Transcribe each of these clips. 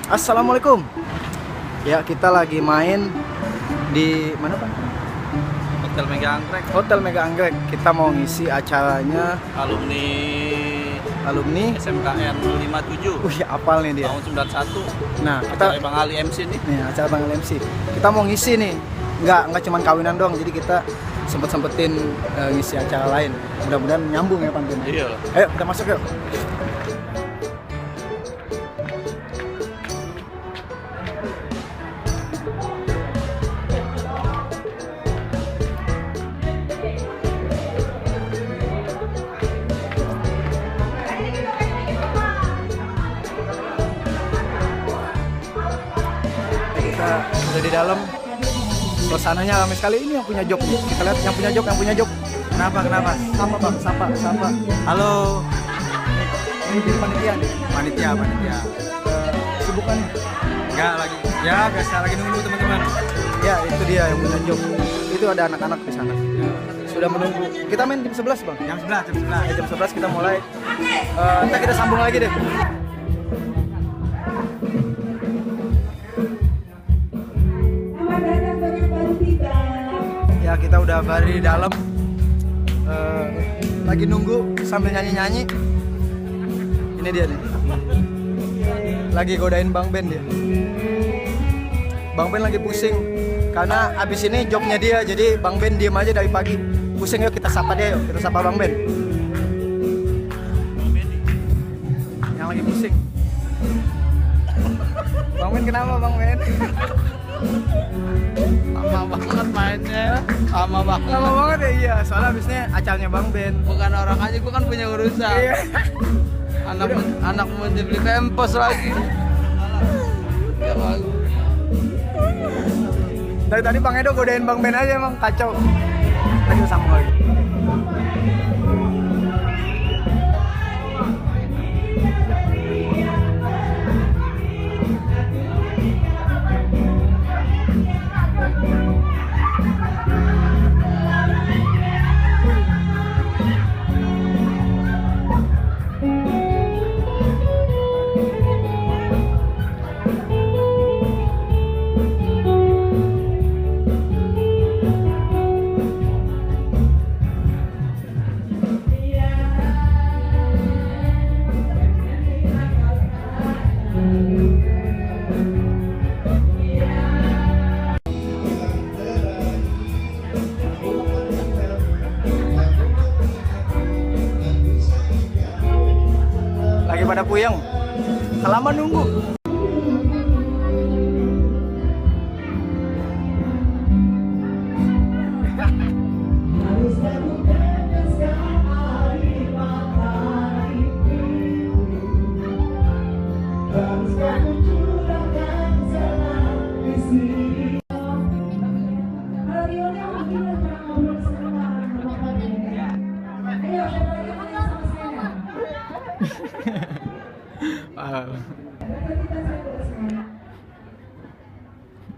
Assalamualaikum. Ya, kita lagi main di mana, Pak? Hotel Mega Anggrek. Hotel Mega Anggrek. Kita mau ngisi acaranya alumni SMKN 57. ya apal nih dia. Tahun 91. Nah, Acara Bang Ali MC nih. nih acara Bang Ali MC. Kita mau ngisi nih. Nggak cuma kawinan doang, jadi kita sempetin ngisi acara lain. Mudah-mudahan nyambung ya pantun. Iya. Ayo kita masuk yuk. Kita udah di dalam. Suasananya ramai sekali. Ini yang punya jok. Kita lihat yang punya jok. Kenapa? Sapa Bang, sapa. Halo. Ini jadi panitia nih. Panitia. Sibuk kan? Enggak lagi. Ya, biasa lagi nunggu teman-teman. Ya, itu dia yang punya jok. Itu ada anak-anak di sana. Sudah menunggu. Kita main jam 11, Bang. Jam 11. Ya, jam 11 kita mulai. Ntar kita sambung lagi deh. Ya, kita udah bari di dalam. Lagi nunggu sambil nyanyi-nyanyi. Ini dia nih. Lagi godain Bang Ben dia. Bang Ben lagi pusing karena abis ini jobnya dia, jadi Bang Ben diem aja dari pagi. Pusing, yuk kita sapa dia, yuk kita sapa Bang Ben. Yang lagi pusing. Bang Ben kenapa Bang Ben? Lama banget mainnya. Lama Banget ya, iya. Soalnya abisnya acaranya Bang Ben. Bukan orang aja, gua kan punya urusan. Iya. Anak mau dibeli pempos lagi. Ya bagus. Dari tadi Bang Edo godain Bang Ben aja, emang kacau. Lagi sambung lagi. Lagi pada puyeng, kelamaan nunggu.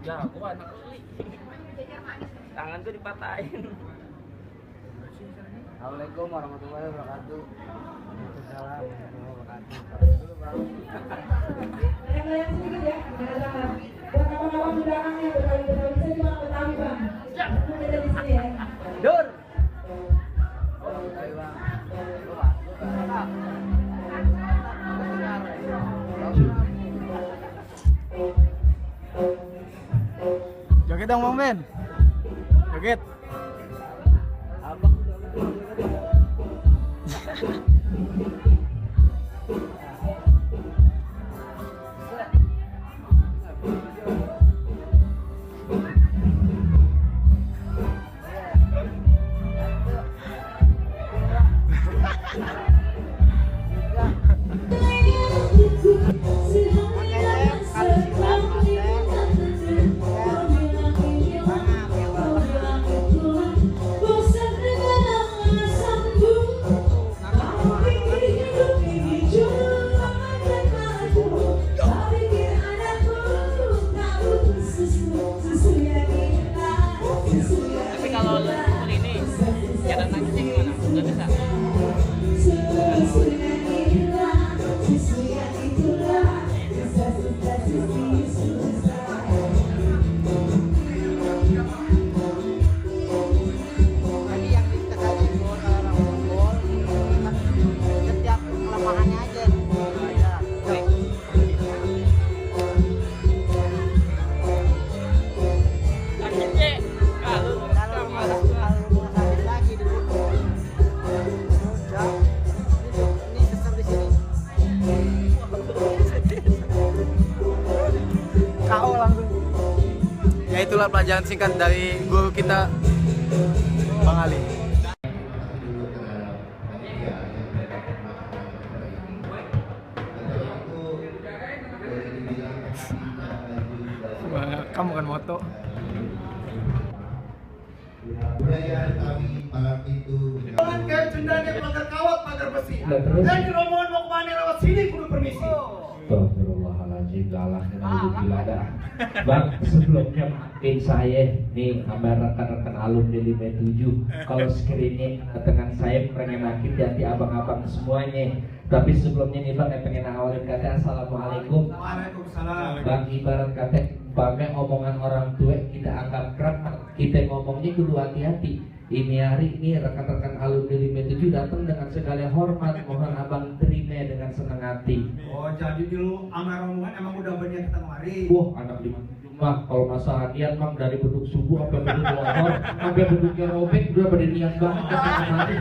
Ya, gua anak beli. Tangan tuh dipatahin. Assalamualaikum warahmatullahi wabarakatuh. Waalaikumsalam warahmatullahi wabarakatuh. Yang sedikit ya, buat kawan-kawan di belakangnya berkali-kali bisa juga Betawi Bang. Kita di sini ya. Dur. Joget dong Bang Ben. Joget. itulah pelajaran singkat dari guru kita Bang Ali. Kamu kan moto. Budaya kami malam itu. Jangan kayak jendanya pagar kawat, pagar besi. Nah, terus? Jadi rombongan mau kemana lewat sini kudu permisi. Astagfirullahaladzim, galak gila dah. Bang, sebelumnya maafin saya nih sama rekan-rekan alumni 57. Kalau sekiranya dengan saya pengen makin di hati abang-abang semuanya. Tapi sebelumnya nih bang, pengen awalin kata assalamualaikum. Waalaikumsalam. Bang, ibarat kata bang, omongan orang tua kita anggap kerap, kita ngomongnya kudu hati-hati. Ini hari ini rekan-rekan alumni 57 datang dengan segala hormat, mohon abang terima dengan senang hati. Oh, jadi dulu sama rombongan emang udah berniat datang kemari. Wah, anak lima mah kalau masalah niat mang dari beduk subuh sampai beduk lohor sampai beduknya robek udah pada niat banget datang kemari.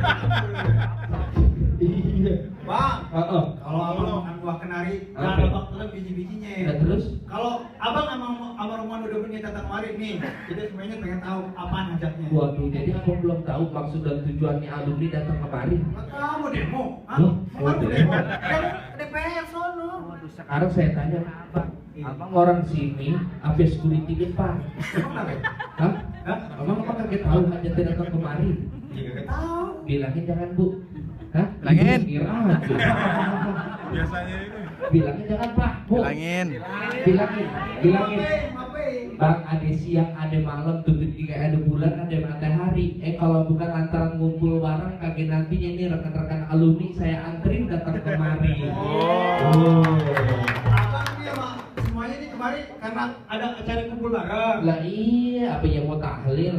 Iya. Bang, Heeh. kalau abang makan buah kenari, Apa? jangan abang telan biji-bijinya. Nah, terus? Kalau abang emang sama rombongan udah berniat datang kemari nih, kita semuanya pengen tahu apaan hajatnya. Waduh, jadi aku belum tahu maksud dan tujuannya alumni datang kemari. Kamu demo? Hah? Loh? Mau demo? Demo DPR sono. Sekarang saya tanya abang orang sini, apa security depan? Hah? Hah? Abang kaget tahu hajatnya datang kemari? Iya, gak tahu. Bilangin jangan bu. Hah? Bilangin. Kira aja. Biasanya itu. Bilangin jangan pak bu. Bilangin. Bilangin. Bang, ada siang, ada malam, tutup juga ada bulan, ada matahari. Kalau bukan lantaran ngumpul bareng, kagak nantinya ini rekan-rekan alumni saya anterin datang kemari. Oh. Abang ini sama semuanya ini kemarin karena ada acara kumpul bareng. Lah iya, apa yang mau tahlil?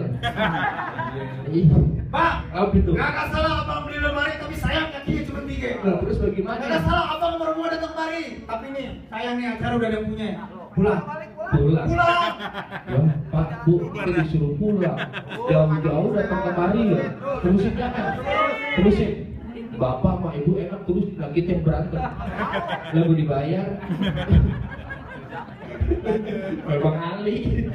Iya. Pak, Oh gitu. gak salah abang beli lemari tapi sayang kakinya cuma 3. Lah terus bagaimana? Gak salah abang rombongan datang kemari. Tapi nih, sayang nih acara udah ada yang punya. Pulang. Pulang. Pulang. Ya, Pak, Bu, kita disuruh pulang. Jauh-jauh datang kemari ya. Terusin jangan. Terusin. Bapak sama Ibu enak terus kita yang berantem. Lalu dibayar. Memang Ali.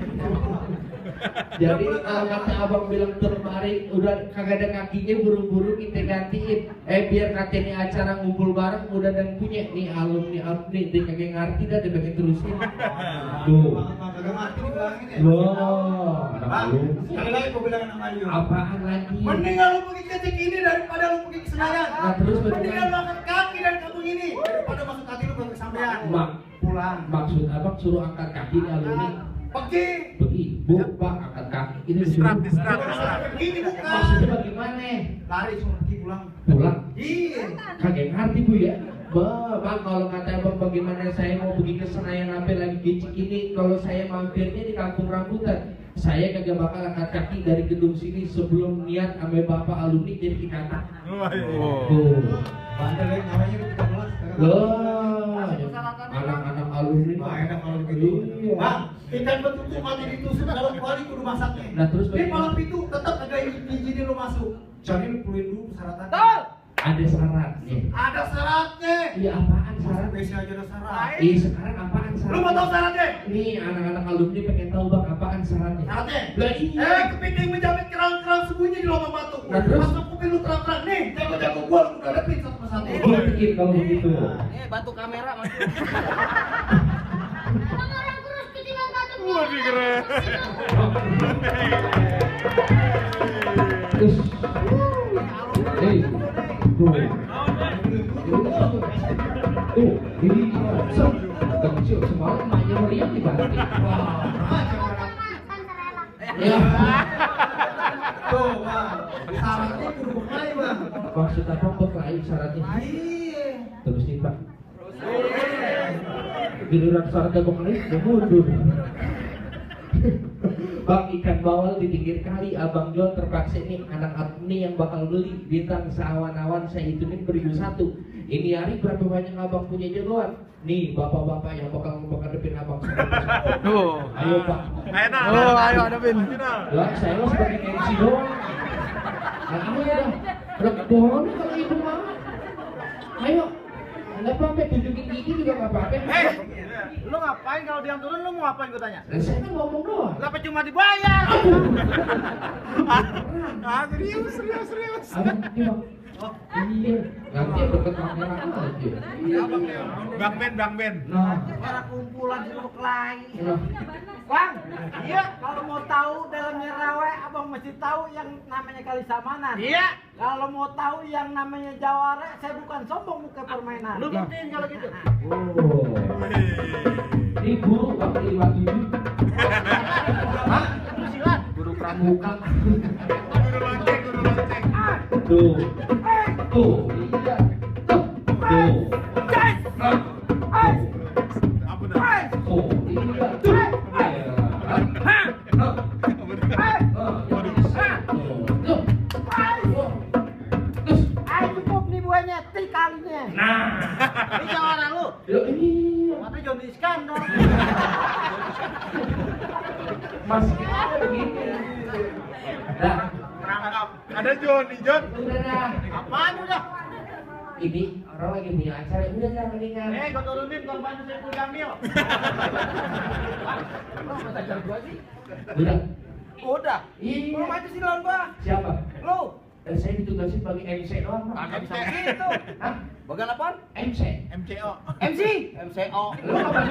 Jadi kata abang bilang termari udah kagak ada kakinya buru-buru kita gantiin. Biar katanya acara ngumpul bareng udah dan punya nih alumni dia kagak ngerti dah dia pengen terusin. Tuh. Kagak mati dibilangin ya. Wah, anak Bang, alumni. sekali lagi gua bilang sama Ayu. Apaan lagi? Mendingan lu pergi ke cek ini daripada lu pergi ke Senayan. Nah, terus bagaimana? Mendingan lu angkat kaki dari kampung ini daripada masuk kaki lu ke sampean. Mak, Pulang. maksud abang suruh angkat kaki nih alumni. Pergi. Pergi, Bu, Pak, angkat kaki. Ini disuruh. Begini bukan. Maksudnya bagaimana? Lari cuma pergi pulang. Pulang. Iya. Kagak ngerti Bu ya. Bang, kalau kata abang bagaimana saya mau pergi ke Senayan sampai lagi gicik ini, kalau saya mampirnya di Kampung Rambutan, saya kagak bakal angkat kaki dari gedung sini sebelum niat sama bapak alumni jadi ikatan. Tuh. Bandel ya, namanya udah 13. Wah, anak-anak alumni. Wah, enak kalau begitu. Iya. Bang, ikan betutu mati ditusuk dalam kuali kudu masaknya. Nah, terus Ini bagaimana? malam itu tetap agak izinin lu masuk. Jadi lu peluin dulu persyaratan. Ada syaratnya. Ada syaratnya. Iya, apaan syarat? Biasanya aja ada syarat. Sekarang apaan syarat? Lu mau tahu syaratnya? Nih, anak-anak alumni pengen tahu bang apaan syaratnya. Syaratnya? Lah iya. Kepiting menjamit kerang-kerang sembunyi di lubang batu. Nah, terus? Masuk kuping lu terang-terang. Nih, jago-jago gua lu udah hadapin satu persatu. Gua pikir kalau begitu. Bantu kamera mas. Emang orang kurus ketimbang batu biasa. Waduh, keren. Terus, tuh, ini kecil semalam maknya meriam dibanting. Ya, Tuh, Bang. Syaratnya kudu berkelahi, Bang. maksud apa berkelahi syaratnya? Iya. Terus nih Pak. Giliran syaratnya berkelahi, dia mundur. Bang, ikan bawal di pinggir kali abang jual terpaksa nih anak ini yang bakal beli bintang seawan-awan saya itu nih beribu 1. Ini hari berapa banyak abang punya jagoan? Nih bapak-bapak yang bakal ngadepin abang. Ayo Pak. Ayo hadapin. Lah saya mah sebagai MC doang. Nah, ayo dah. Udah bohong kalau ibu mah. Ayo. Nggak apa-apa, tunjukin gigi juga nggak apa-apa. Lu ngapain kalau dia yang turun, lu mau ngapain gue tanya? Dan saya kan ngomong doang. Kenapa cuma dibayar? Serius. Abang, iya. Iya. Nanti deket kamera aja. Bang Ben. Nah, Para kumpulan jeruk lai. nah. Bang, iya kalau mau tahu dalamnya rawe, abang mesti tahu yang namanya kali samanan. Iya. Kalau mau tahu yang namanya jawara, saya bukan sombong muka permainan. Lu buktiin kalau gitu. Oh. Ini guru Bang di 57. Hah? Lu silat. Guru pramuka. Guru lonceng. Tuh. Tuh. Iya. Tuh. Tuh. Tuh. Apa dah? Oh, iya. Tuh. Ayo cukup nih buahnya, tik kalinya. Nah, Ini jawara lu. ya ini Mata Johnny Iskandar. masih ada begini. Nah, Perangkap. Ada John. udah dah. Apaan udah? Ini orang lagi punya acara, udah dah mendingan. Gua turunin korban Saiful Jamil. Udah. Udah. Iya. Belum aja sih lawan gua. Siapa? Lu. Saya ditugasin sebagai MC doang. Pak. Kagak bisa Gitu. Hah? Bagian apaan? MC. MCO. MC. MCO. Lu apa?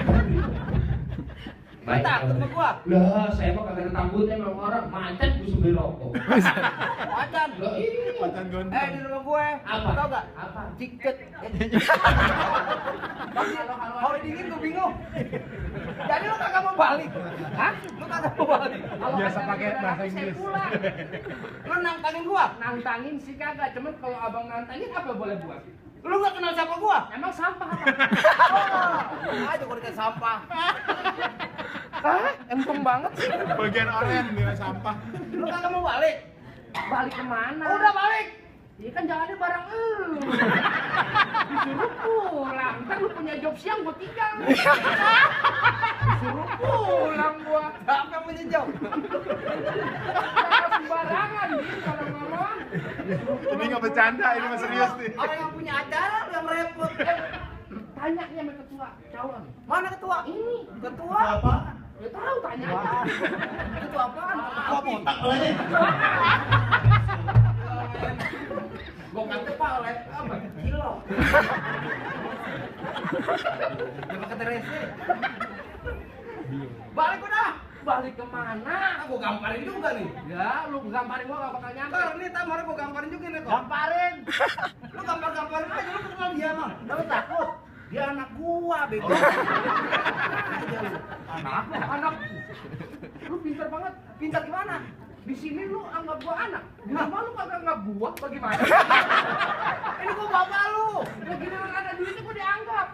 Baik. Takut sama gua. Lah, saya mah kagak ada takutnya memang orang macet gue sambil rokok. Macan. Lah, iya. Macan gondrong. Di rumah gue. Apa? Tau gak? Apa? Ciket. Kalau dingin gue bingung. Jadi lu kagak mau balik? Hah? Lu kagak mau balik? Biasa pakai bahasa Inggris. Lu nantangin gua? Nantangin sih kagak, cuman kalau abang nantangin apa boleh buat? Lu gak kenal siapa gua? Emang sampah apa? Aja gua dikasih sampah. Hah? Empeng banget sih. Bagian oren dengan sampah. Lu kagak mau balik? Balik kemana? Udah balik. Iya kan jalannya bareng elu. Disuruh pulang, kan lu punya job siang gua tinggal. Disuruh pulang gua. Apa punya jawab? Jangan sembarangan nih kalau ngomong. Ini nggak bercanda, ini mah serius nih. Orang yang punya acara lu yang repot. Tanya nya sama ketua calon. Mana ketua? Ini Ketua apa? ya tahu tanya aja. Ketua apaan? Gua botak oleh. Gua kata Pak oleh apa? Kilo. Jangan kata rese. Balik udah. Balik kemana? Gua gamparin juga nih. Ya, lu gamparin gua gak bakal nyampe. Ntar nih tamar gua gamparin juga nih kok. Gamparin. Lu gamparin aja lu kenal dia mah. Lu takut. Dia anak gua, bego. Anak. Lu pintar banget. Pintar gimana? Di sini lu anggap gua anak. Di rumah lu kagak anggap gua bagaimana? Ini gua bapak lu. Ya giliran ada duitnya gua dianggap.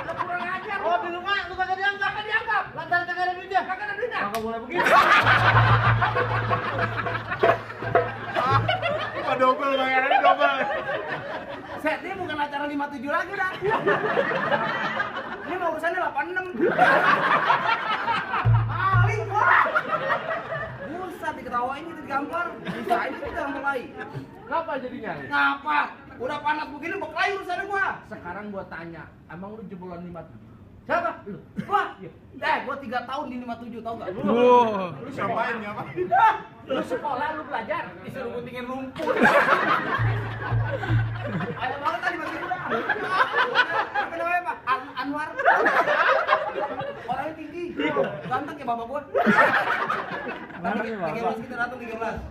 Lu kurang ajar lu. Oh, di rumah lu kagak dianggap. Kagak dianggap. Lantaran kagak ada duitnya. Kagak ada duitnya. Kagak boleh begitu. Oh, double bayarannya double. Set ini bukan acara 57 lagi dah. Ini mau urusannya 86. Maling gua. Buset diketawain gitu digampar. Bisa ini kita gampar lagi. Ngapa jadinya? Ngapa? Udah panas begini beklai urusannya gua. Sekarang gua tanya, emang lu jebolan 57? Siapa? Lu. Gua. Gua 3 tahun di 57 tau gak? Lu ngapain? Lu sekolah, lu belajar. Disuruh guntingin rumput. Ada banget tadi bagi gua. Apa namanya Pak? Anwar. Orangnya tinggi. Ganteng kayak bapak gua. Tadi 13 kita datang 13.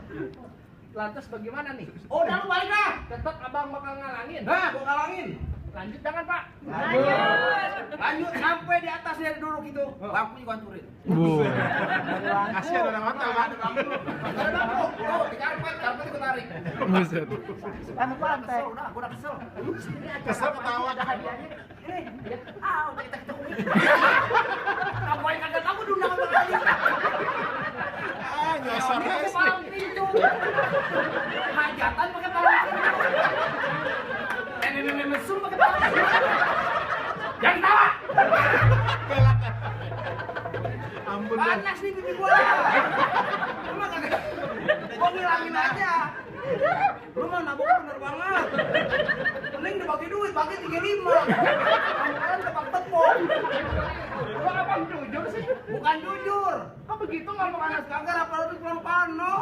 Lantas bagaimana nih? Oh, udah lu balik dah. Tetap abang bakal ngalangin. Nah, gua kalangin. Lanjut jangan Pak. Lanjut sampai di atas dia duduk itu. Lampunya gua hancurin. Kasihan ada hotel, Pak. Ada lampu. Tuh, di karpet gua tarik. Buset. Anu pantai. Udah, gua udah kesel. Kesel ketawa. Ada hadiahnya. Udah kita kulik. Apa yang kagak tahu diundang sama kali. Nyosor Ini es. palang pintu. Hajatan pakai palang pintu. Nenek mesum pakai palang pintu. Jangan tawa. Ampun, Bang. Panas nih pipi gua. Cuma kagak. Gua ngilangin aja. Lu mah nabok bener banget. Mending dibagi duit, bagi 35. Kan tebak tepung. Lu abang jujur sih? Bukan jujur. Kok begitu ngomong Panas kagak apa lu kurang pano.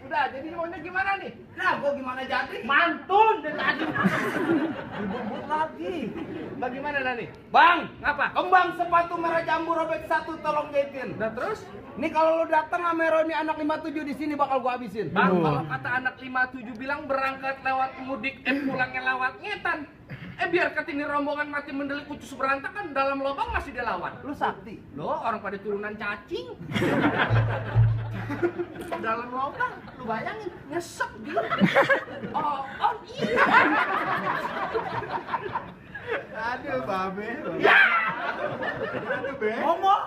Udah, jadi maunya gimana nih? Nah, gua gimana jadi? Mantun dari tadi. Dibubut lagi. Bagaimana Nani? Bang, Ngapa? kembang sepatu merah jambu robek 1 tolong jahitin. Nah terus? Nih kalau lu datang sama Roni anak 57 di sini bakal gua habisin. Bang, kalau kata anak 57 bilang berangkat lewat mudik, pulangnya lewat ngetan. Biar kata ini rombongan mati mendelik ucus berantakan dalam lubang masih dilawan. Lu sakti. Loh, orang pada turunan cacing. Dalam lubang, lu bayangin, nyesek dia. Oh, iya. Aduh, babe. Ya! Aduh, be. Ngomong.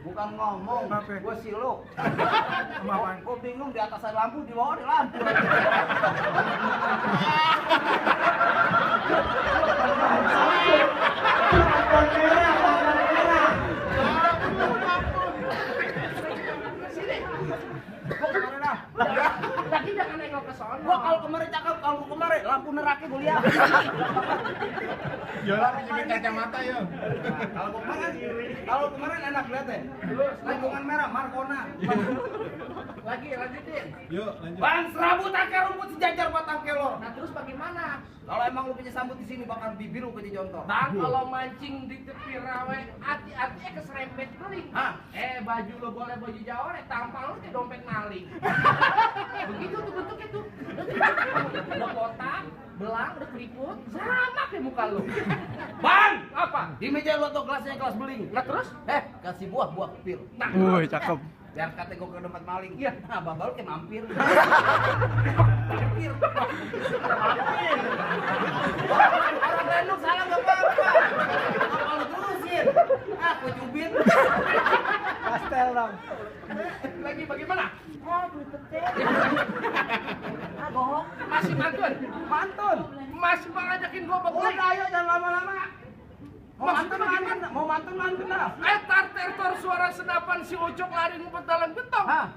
Bukan ngomong, gua siluk. Gua bingung di atas ada lampu, di bawah ada lampu. Sini. Tadi jangan nengok ke sono. Gua kalau kemarin cakep, kalau gua kemarin lampu neraka gua lihat. Yola pinjemin kacamata yo. Kalau kemarin enak lihat deh. Lingkungan merah, Markona. Lagi lanjutin. Yuk, lanjut. Bang, serabut akar rumput sejajar batang kelor. Nah terus bagaimana? Kalau emang lu punya sambut di sini bakal bibiru ke contoh. Bang, kalau mancing di tepi rawa, hati-hatinya keserempet beling. Hah? Baju lo boleh baju Jawa, tampang lo kayak dompet maling. Begitu tuh bentuknya tuh. Udah kotak, belang, udah keriput, sama kayak muka lo. Bang, Apa? di meja lu tuh gelasnya kelas beling. Nah terus? Kasih buah kepir. Nah, Wih, cakep. Biar kata gua ke dompet maling. Iya. Nah, babal kayak mampir. Orang Bandung salah gak apa-apa. Apa lu terusin? Aku cubit. Pastel dong. lagi bagaimana? Beli pete. Bohong. Masih mantun? Mantun. Masih mau ngajakin gua Udah berbeli? ayo jangan lama-lama. Mau Maksudnya mantun, mantun dah. Tar suara senapan si Ucok lari ngumpet dalam gentong. Hah?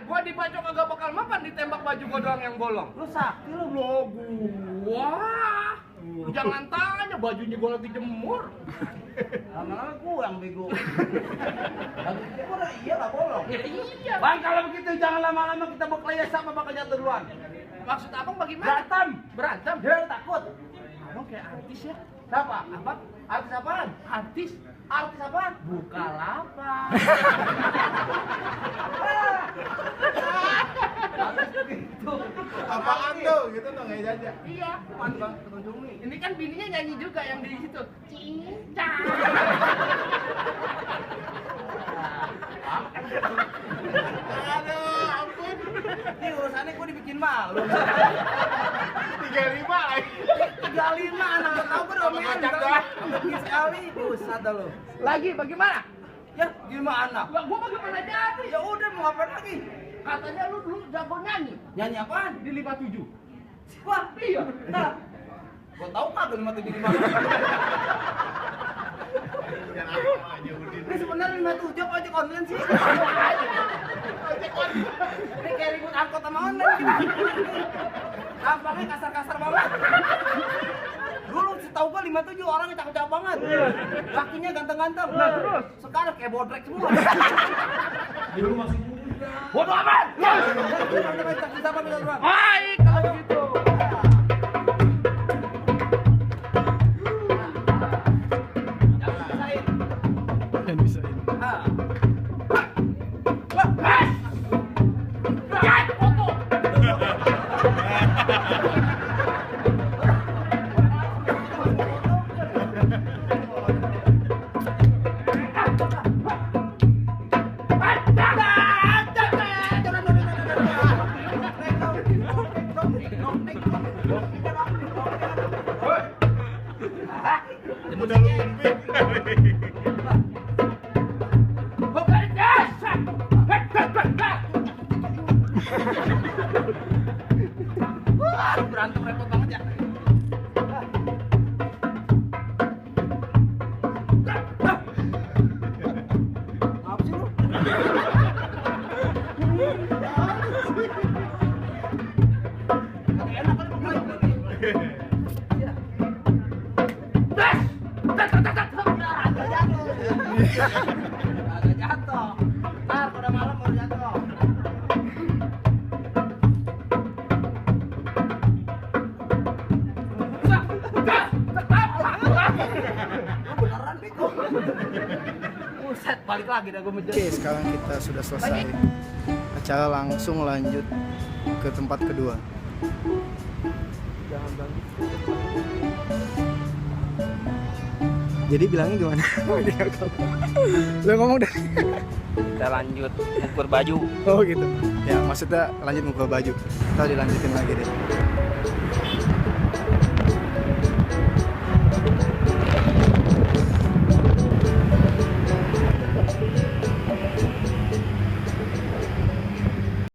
Gua dibacok kagak bakal mapan, ditembak baju gua doang yang bolong. Lu sakti lu. Lo gua. Jangan tanya, bajunya gua lagi jemur. Lama-lama gua yang bego. Lagi gua iya lah bolong. Ya iya. Bang, kalau begitu jangan lama-lama kita berkelaya sama bakal jatuh duluan. Maksud abang bagaimana? Berantem. Berantem? Dia takut. Abang kayak artis ya? Siapa? Apa? Artis apaan? Artis? Artis apaan? Bukalapak. Gitu. Apaan tuh? Gitu dong kayak Jaja. Iya. Apaan bang? Ketunjuk nih. Ini kan bininya nyanyi juga yang di situ. Cinta. Aduh, ampun. Ini urusannya gua dibikin malu. 35 lagi. 35 anak gua tahu gua udah main. Kocak dah. Ambil sekali, buset dah lu. Lagi bagaimana? Ya, gimana? Lah gua bagaimana jadi? Ya udah mau ngapain lagi? Katanya lu dulu jago nyanyi Nyanyi apaan? di 57. Wah, Iya. nah. Gua tahu kagak 575. Jangan apa aja Udin. Ini sebenarnya 57 apa ojek online sih? Ini kayak ribut angkot sama online. Tampangnya kasar-kasar banget. Dulu setahu gua 57 orangnya cakep-cakep banget. Kakinya ganteng-ganteng. Nah, terus? Sekarang kayak bodrek semua. Dulu masih muda. Bodoh amat. Siapa minta doang? Baik kalau begitu. Jangan pisahin. Yang bisa ini. Ah. Jangan foto. Udah lu impit. Bukan dasar. Berantem repot banget ya. Apa sih lu? Ntar udah malam baru jatuh. Beneran bego. Buset, balik lagi dah gue menjadi. Oke, sekarang kita sudah selesai. Acara langsung lanjut ke tempat kedua. Jadi bilangnya gimana? Lo ngomong deh. Kita lanjut ukur baju. Oh gitu. Ya maksudnya lanjut ngukur baju. Kita dilanjutin lagi deh.